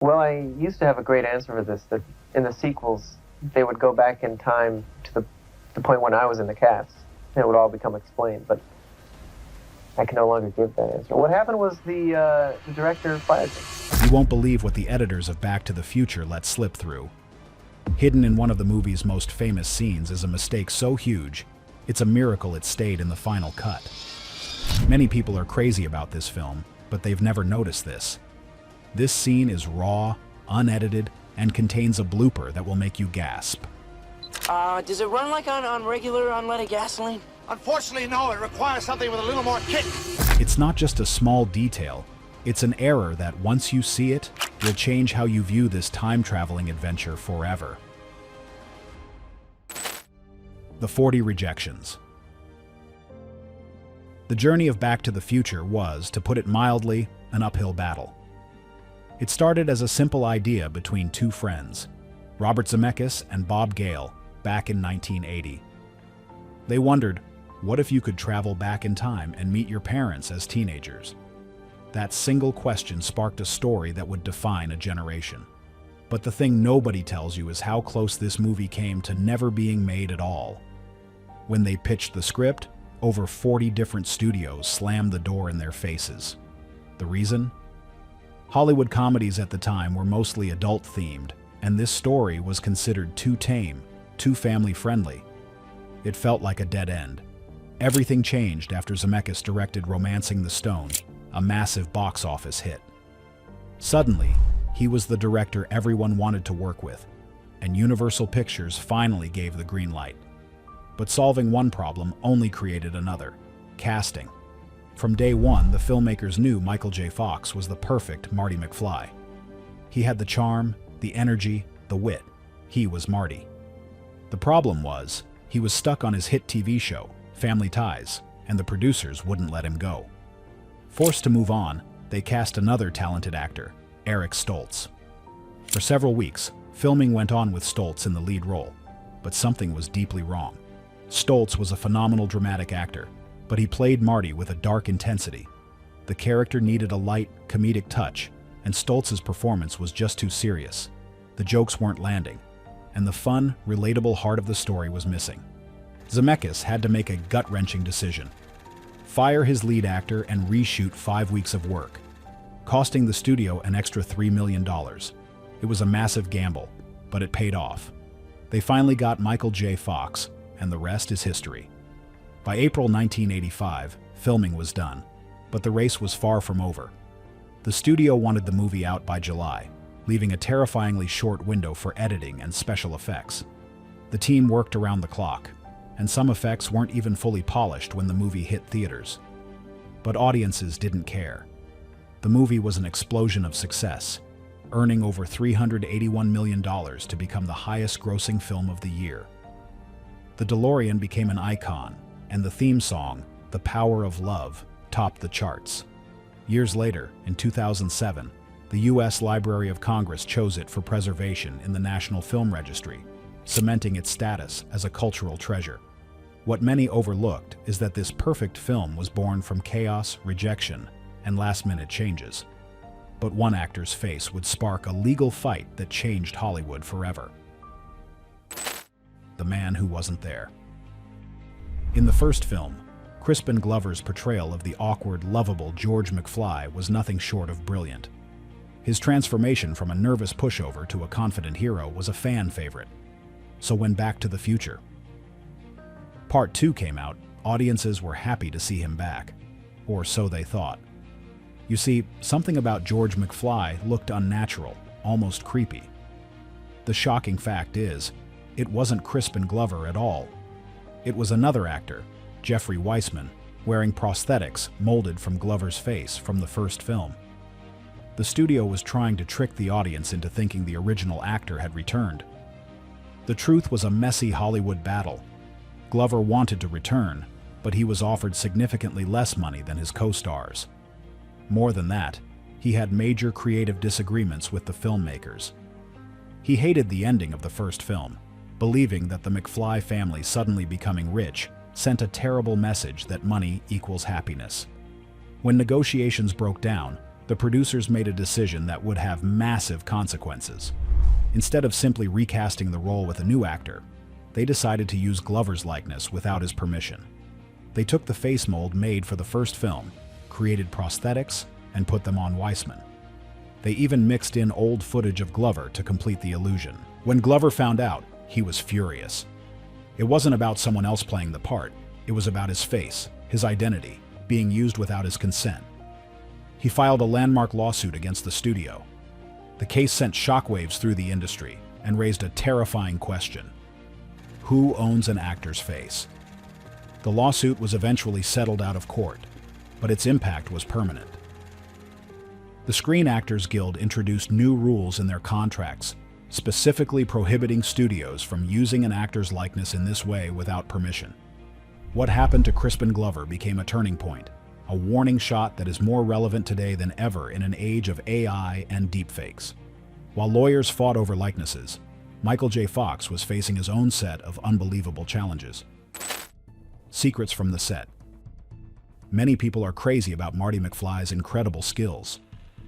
Well, I used to have a great answer for this, that in the sequels, they would go back in time to the point when I was in the cast, and it would all become explained, but I can no longer give that answer. What happened was the director fired me. You won't believe what the editors of Back to the Future let slip through. Hidden in one of the movie's most famous scenes is a mistake so huge, it's a miracle it stayed in the final cut. Many people are crazy about this film, but they've never noticed this. This scene is raw, unedited, and contains a blooper that will make you gasp. Does it run like on regular unleaded gasoline? Unfortunately, no. It requires something with a little more kick. It's not just a small detail, it's an error that once you see it, will change how you view this time-traveling adventure forever. The 40 Rejections. The journey of Back to the Future was, to put it mildly, an uphill battle. It started as a simple idea between two friends, Robert Zemeckis and Bob Gale, back in 1980. They wondered, what if you could travel back in time and meet your parents as teenagers? That single question sparked a story that would define a generation. But the thing nobody tells you is how close this movie came to never being made at all. When they pitched the script, over 40 different studios slammed the door in their faces. The reason? Hollywood comedies at the time were mostly adult-themed, and this story was considered too tame, too family-friendly. It felt like a dead end. Everything changed after Zemeckis directed Romancing the Stone, a massive box office hit. Suddenly, he was the director everyone wanted to work with, and Universal Pictures finally gave the green light. But solving one problem only created another: casting. From day one, the filmmakers knew Michael J. Fox was the perfect Marty McFly. He had the charm, the energy, the wit. He was Marty. The problem was, he was stuck on his hit TV show, Family Ties, and the producers wouldn't let him go. Forced to move on, they cast another talented actor, Eric Stoltz. For several weeks, filming went on with Stoltz in the lead role, but something was deeply wrong. Stoltz was a phenomenal dramatic actor, but he played Marty with a dark intensity. The character needed a light, comedic touch, and Stoltz's performance was just too serious. The jokes weren't landing, and the fun, relatable heart of the story was missing. Zemeckis had to make a gut-wrenching decision: fire his lead actor and reshoot 5 weeks of work, costing the studio an extra $3 million. It was a massive gamble, but it paid off. They finally got Michael J. Fox, and the rest is history. By April 1985, filming was done, but the race was far from over. The studio wanted the movie out by July, leaving a terrifyingly short window for editing and special effects. The team worked around the clock, and some effects weren't even fully polished when the movie hit theaters. But audiences didn't care. The movie was an explosion of success, earning over $381 million to become the highest-grossing film of the year. The DeLorean became an icon, and the theme song, The Power of Love, topped the charts. Years later, in 2007, the U.S. Library of Congress chose it for preservation in the National Film Registry, cementing its status as a cultural treasure. What many overlooked is that this perfect film was born from chaos, rejection, and last-minute changes. But one actor's face would spark a legal fight that changed Hollywood forever. The man who wasn't there. In the first film, Crispin Glover's portrayal of the awkward, lovable George McFly was nothing short of brilliant. His transformation from a nervous pushover to a confident hero was a fan favorite. So when Back to the Future Part 2 came out, audiences were happy to see him back. Or so they thought. You see, something about George McFly looked unnatural, almost creepy. The shocking fact is, it wasn't Crispin Glover at all. It was another actor, Jeffrey Weissman, wearing prosthetics molded from Glover's face from the first film. The studio was trying to trick the audience into thinking the original actor had returned. The truth was a messy Hollywood battle. Glover wanted to return, but he was offered significantly less money than his co-stars. More than that, he had major creative disagreements with the filmmakers. He hated the ending of the first film, believing that the McFly family suddenly becoming rich sent a terrible message that money equals happiness. When negotiations broke down, the producers made a decision that would have massive consequences. Instead of simply recasting the role with a new actor, they decided to use Glover's likeness without his permission. They took the face mold made for the first film, created prosthetics, and put them on Weissman. They even mixed in old footage of Glover to complete the illusion. When Glover found out, he was furious. It wasn't about someone else playing the part, it was about his face, his identity, being used without his consent. He filed a landmark lawsuit against the studio. The case sent shockwaves through the industry and raised a terrifying question. Who owns an actor's face? The lawsuit was eventually settled out of court, but its impact was permanent. The Screen Actors Guild introduced new rules in their contracts, specifically prohibiting studios from using an actor's likeness in this way without permission. What happened to Crispin Glover became a turning point, a warning shot that is more relevant today than ever in an age of AI and deepfakes. While lawyers fought over likenesses, Michael J. Fox was facing his own set of unbelievable challenges. Secrets from the set. Many people are crazy about Marty McFly's incredible skills.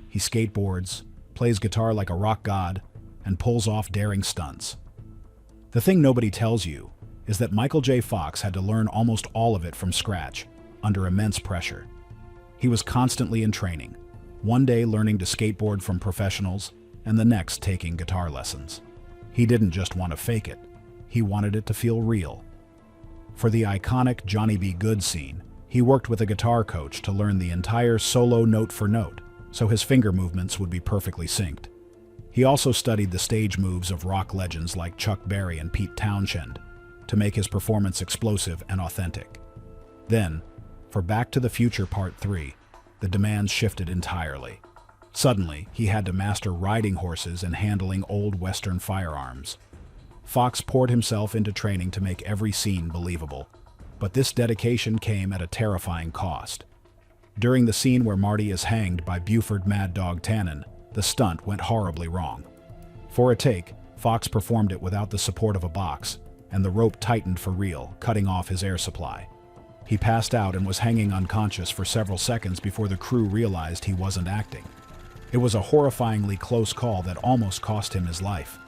He skateboards, plays guitar like a rock god, and pulls off daring stunts. The thing nobody tells you is that Michael J. Fox had to learn almost all of it from scratch, under immense pressure. He was constantly in training, one day learning to skateboard from professionals, and the next taking guitar lessons. He didn't just want to fake it, he wanted it to feel real. For the iconic Johnny B. Good scene, he worked with a guitar coach to learn the entire solo note for note, so his finger movements would be perfectly synced. He also studied the stage moves of rock legends like Chuck Berry and Pete Townshend to make his performance explosive and authentic. Then, for Back to the Future Part 3, the demands shifted entirely. Suddenly, he had to master riding horses and handling old Western firearms. Fox poured himself into training to make every scene believable, but this dedication came at a terrifying cost. During the scene where Marty is hanged by Buford Mad Dog Tannen, the stunt went horribly wrong. For a take, Fox performed it without the support of a box, and the rope tightened for real, cutting off his air supply. He passed out and was hanging unconscious for several seconds before the crew realized he wasn't acting. It was a horrifyingly close call that almost cost him his life.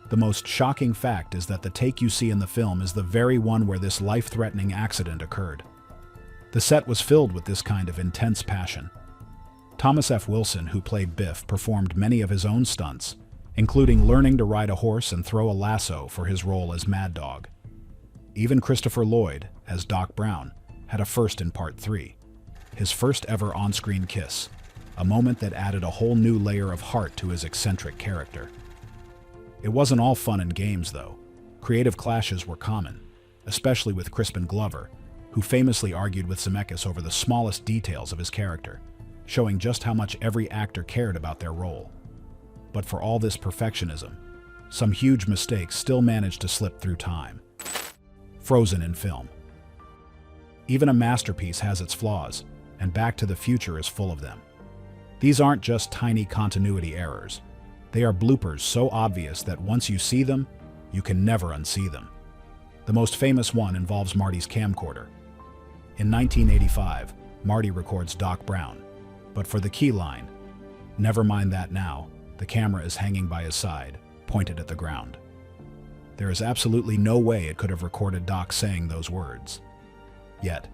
The most shocking fact is that the take you see in the film is the very one where this life-threatening accident occurred. The set was filled with this kind of intense passion. Thomas F. Wilson, who played Biff, performed many of his own stunts, including learning to ride a horse and throw a lasso for his role as Mad Dog. Even Christopher Lloyd, as Doc Brown, had a first in Part 3, his first ever on-screen kiss, a moment that added a whole new layer of heart to his eccentric character. It wasn't all fun and games, though. Creative clashes were common, especially with Crispin Glover, who famously argued with Zemeckis over the smallest details of his character, showing just how much every actor cared about their role. But for all this perfectionism, some huge mistakes still managed to slip through time. Frozen in film. Even a masterpiece has its flaws, and Back to the Future is full of them. These aren't just tiny continuity errors. They are bloopers so obvious that once you see them, you can never unsee them. The most famous one involves Marty's camcorder. In 1985, Marty records Doc Brown, but for the key line, "Never mind that now," the camera is hanging by his side, pointed at the ground. There is absolutely no way it could have recorded Doc saying those words. Yet,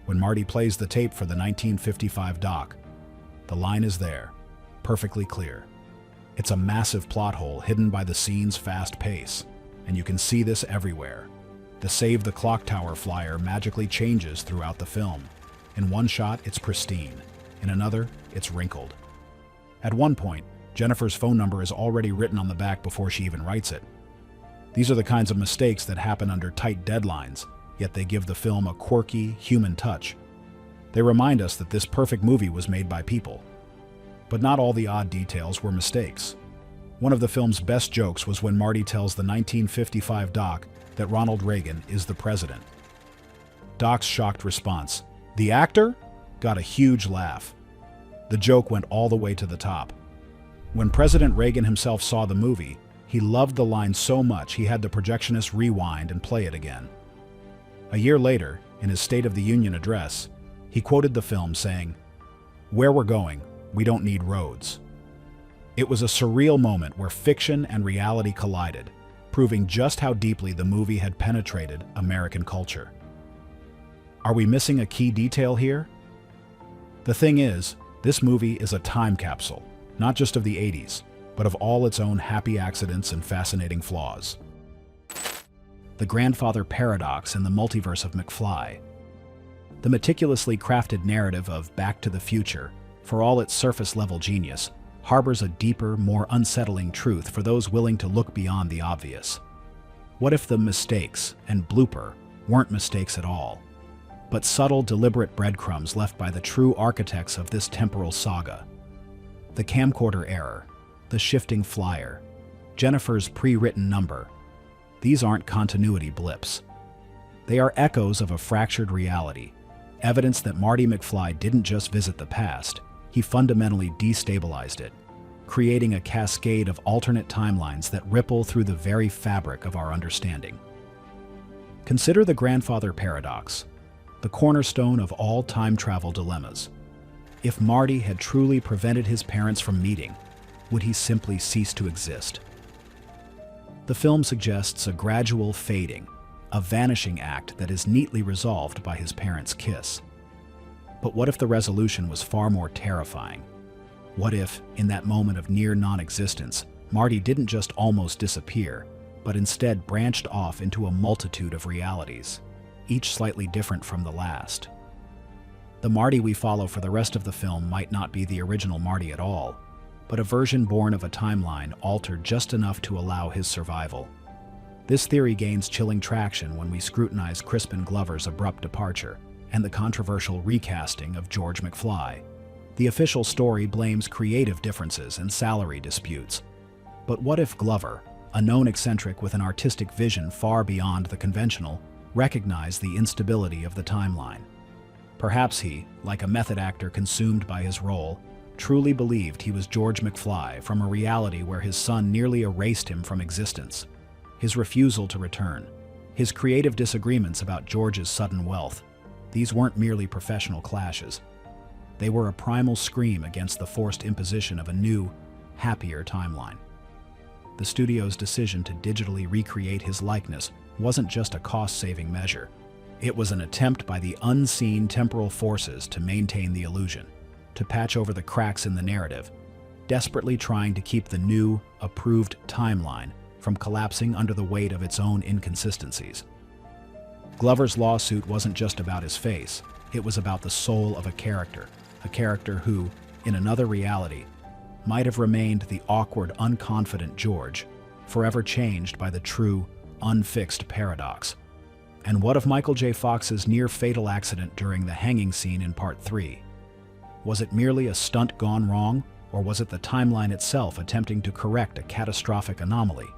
when Marty plays the tape for the 1955 Doc, the line is there, perfectly clear. It's a massive plot hole hidden by the scene's fast pace, and you can see this everywhere. The Save the Clock Tower flyer magically changes throughout the film. In one shot, it's pristine. In another, it's wrinkled. At one point, Jennifer's phone number is already written on the back before she even writes it. These are the kinds of mistakes that happen under tight deadlines, yet they give the film a quirky, human touch. They remind us that this perfect movie was made by people. But not all the odd details were mistakes. One of the film's best jokes was when Marty tells the 1955 Doc that Ronald Reagan is the president. Doc's shocked response, "The actor?" got a huge laugh. The joke went all the way to the top. When President Reagan himself saw the movie, he loved the line so much he had the projectionist rewind and play it again. A year later, in his State of the Union address, he quoted the film saying, "Where we're going, We Don't Need Roads. It was a surreal moment where fiction and reality collided, proving just how deeply the movie had penetrated American culture. Are we missing a key detail here? The thing is, this movie is a time capsule, not just of the 80s, but of all its own happy accidents and fascinating flaws. The grandfather paradox in the multiverse of McFly. The meticulously crafted narrative of Back to the Future, for all its surface-level genius, harbors a deeper, more unsettling truth for those willing to look beyond the obvious. What if the mistakes and Blooper weren't mistakes at all, but subtle, deliberate breadcrumbs left by the true architects of this temporal saga? The camcorder error, the shifting flyer, Jennifer's pre-written number. These aren't continuity blips. They are echoes of a fractured reality, evidence that Marty McFly didn't just visit the past, he fundamentally destabilized it, creating a cascade of alternate timelines that ripple through the very fabric of our understanding. Consider the grandfather paradox, the cornerstone of all time travel dilemmas. If Marty had truly prevented his parents from meeting, would he simply cease to exist? The film suggests a gradual fading, a vanishing act that is neatly resolved by his parents' kiss. But what if the resolution was far more terrifying? What if, in that moment of near non-existence, Marty didn't just almost disappear, but instead branched off into a multitude of realities, each slightly different from the last? The Marty we follow for the rest of the film might not be the original Marty at all, but a version born of a timeline altered just enough to allow his survival. This theory gains chilling traction when we scrutinize Crispin Glover's abrupt departure and the controversial recasting of George McFly. The official story blames creative differences and salary disputes. But what if Glover, a known eccentric with an artistic vision far beyond the conventional, recognized the instability of the timeline? Perhaps he, like a method actor consumed by his role, truly believed he was George McFly from a reality where his son nearly erased him from existence. His refusal to return, his creative disagreements about George's sudden wealth, these weren't merely professional clashes. They were a primal scream against the forced imposition of a new, happier timeline. The studio's decision to digitally recreate his likeness wasn't just a cost-saving measure. It was an attempt by the unseen temporal forces to maintain the illusion, to patch over the cracks in the narrative, desperately trying to keep the new, approved timeline from collapsing under the weight of its own inconsistencies. Glover's lawsuit wasn't just about his face, it was about the soul of a character who, in another reality, might have remained the awkward, unconfident George, forever changed by the true, unfixed paradox. And what of Michael J. Fox's near-fatal accident during the hanging scene in Part 3? Was it merely a stunt gone wrong, or was it the timeline itself attempting to correct a catastrophic anomaly?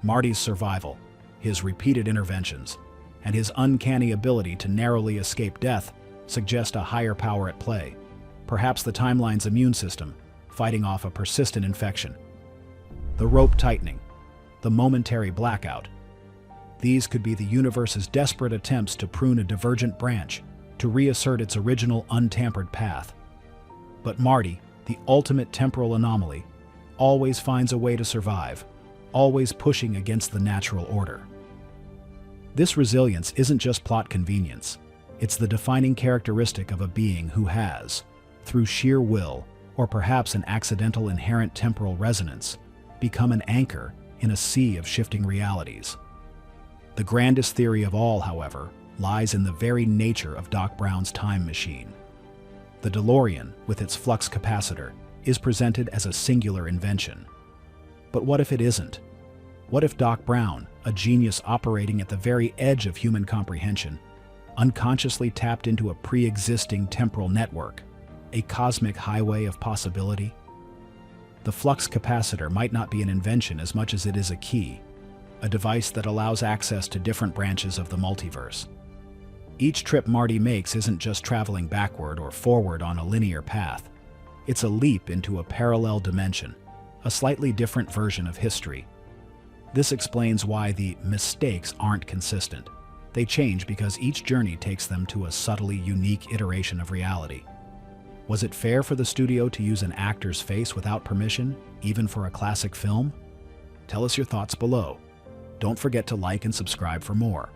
Marty's survival, his repeated interventions, and his uncanny ability to narrowly escape death suggest a higher power at play, perhaps the timeline's immune system, fighting off a persistent infection. The rope tightening, the momentary blackout. These could be the universe's desperate attempts to prune a divergent branch, to reassert its original untampered path. But Marty, the ultimate temporal anomaly, always finds a way to survive, always pushing against the natural order. This resilience isn't just plot convenience. It's the defining characteristic of a being who has, through sheer will, or perhaps an accidental inherent temporal resonance, become an anchor in a sea of shifting realities. The grandest theory of all, however, lies in the very nature of Doc Brown's time machine. The DeLorean, with its flux capacitor, is presented as a singular invention. But what if it isn't? What if Doc Brown, a genius operating at the very edge of human comprehension, unconsciously tapped into a pre-existing temporal network, a cosmic highway of possibility? The flux capacitor might not be an invention as much as it is a key, a device that allows access to different branches of the multiverse. Each trip Marty makes isn't just traveling backward or forward on a linear path. It's a leap into a parallel dimension, a slightly different version of history. This explains why the mistakes aren't consistent. They change because each journey takes them to a subtly unique iteration of reality. Was it fair for the studio to use an actor's face without permission, even for a classic film? Tell us your thoughts below. Don't forget to like and subscribe for more.